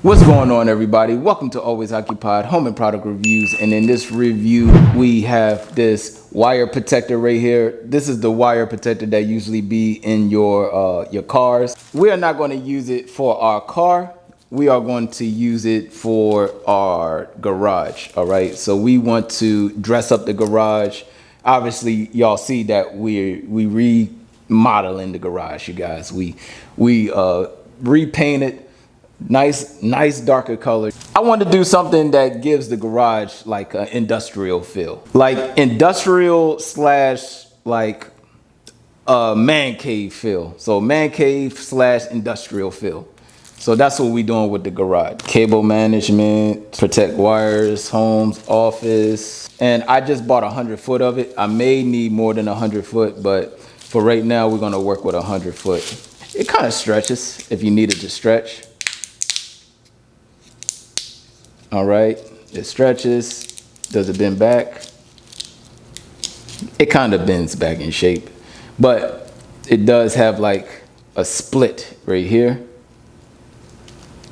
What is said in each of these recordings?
What's going on, everybody? Welcome to Always Occupied Home and Product Reviews. And in this review, we have this wire protector right here. This is the wire protector that usually be in your cars. We are not going to use it for our car. We are going to use it for our garage. All right. So we want to dress up the garage. Obviously, y'all see that we remodeling the garage, you guys. We repainted. Nice darker color. I want to do something that gives the garage like an industrial feel, like industrial slash like a man cave feel. So man cave slash industrial feel. So that's what we're doing with the garage. Cable management, protect wires, homes, office. And I just bought 100 foot of it. I may need more than 100 foot, but for right now, we're gonna work with 100 foot. It kind of stretches if you need it to stretch. All right, it stretches. Does it bend back? It kind of bends back in shape, but it does have like a split right here.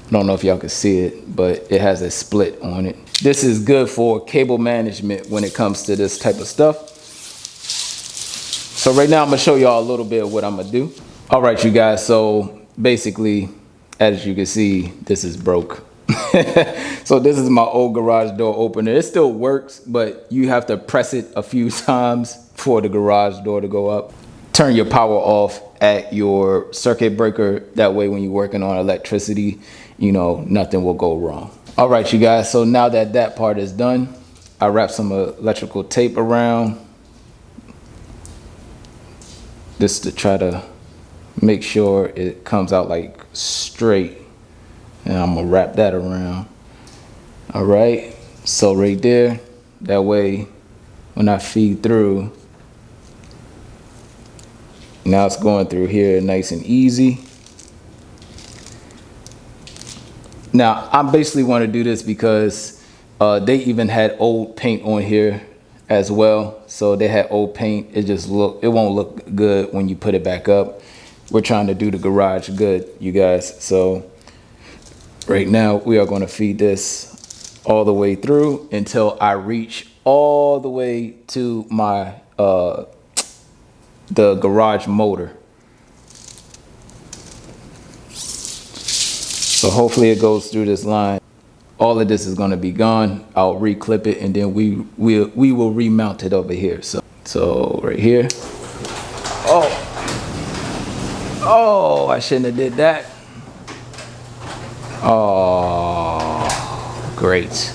I don't know if y'all can see it, but it has a split on it. This is good for cable management when it comes to this type of stuff. So right now I'm gonna show y'all a little bit of what I'm gonna do. All right, you guys, so basically, as you can see, this is broke. So this is my old garage door opener. It still works, but you have to press it a few times for the garage door to go up. Turn your power off at your circuit breaker. That way when you're working on electricity, you know, nothing will go wrong. All right, you guys, so now that that part is done, I wrap some electrical tape around this to try to make sure it comes out like straight. And I'm gonna wrap that around. All right, so right there, that way when I feed through, now it's going through here nice and easy. Now I basically want to do this because they even had old paint on here as well. So they had old paint. It won't look good when you put it back up. We're trying to do the garage good, you guys. So right now, we are going to feed this all the way through until I reach all the way to my the garage motor. So hopefully it goes through this line. All of this is going to be gone. I'll reclip it and then we will remount it over here. So right here. Oh, I shouldn't have did that. Oh, great.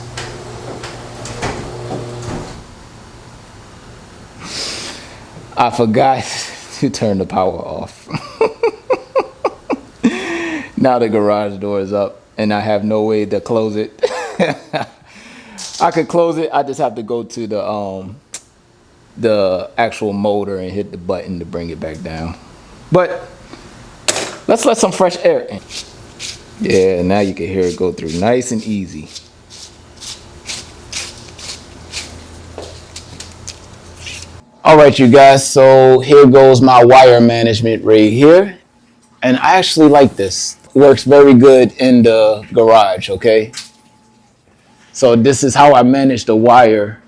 I forgot to turn the power off. Now the garage door is up and I have no way to close it. I could close it. I just have to go to the actual motor and hit the button to bring it back down. But let's let some fresh air in. Yeah, now you can hear it go through nice and easy. All right, you guys, so here goes my wire management right here. And I actually like this. It works very good in the garage, okay? So this is how I manage the wire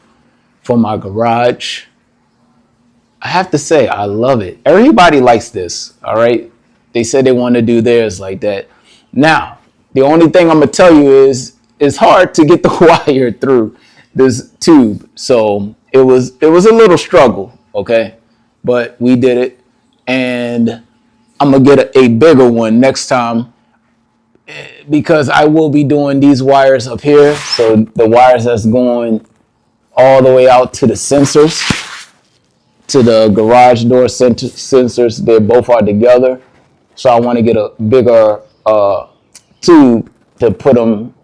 for my garage. I have to say, I love it. Everybody likes this, all right? They said they want to do theirs like that. Now, the only thing I'm gonna tell you is it's hard to get the wire through this tube. So it was a little struggle, okay? But we did it, and I'm gonna get a bigger one next time because I will be doing these wires up here. So the wires that's going all the way out to the sensors, to the garage door sensors, they both are together. So I want to get a bigger tube to put them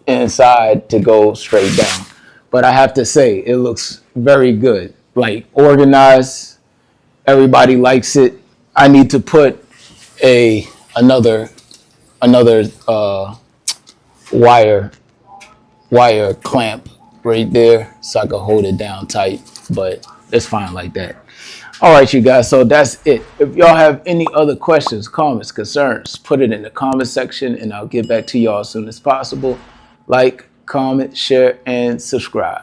inside to go straight down. But I have to say, it looks very good, like organized. Everybody likes it. I need to put another wire clamp right there so I can hold it down tight, but it's fine like that. All right, you guys. So that's it. If y'all have any other questions, comments, concerns, put it in the comment section and I'll get back to y'all as soon as possible. Like, comment, share, and subscribe.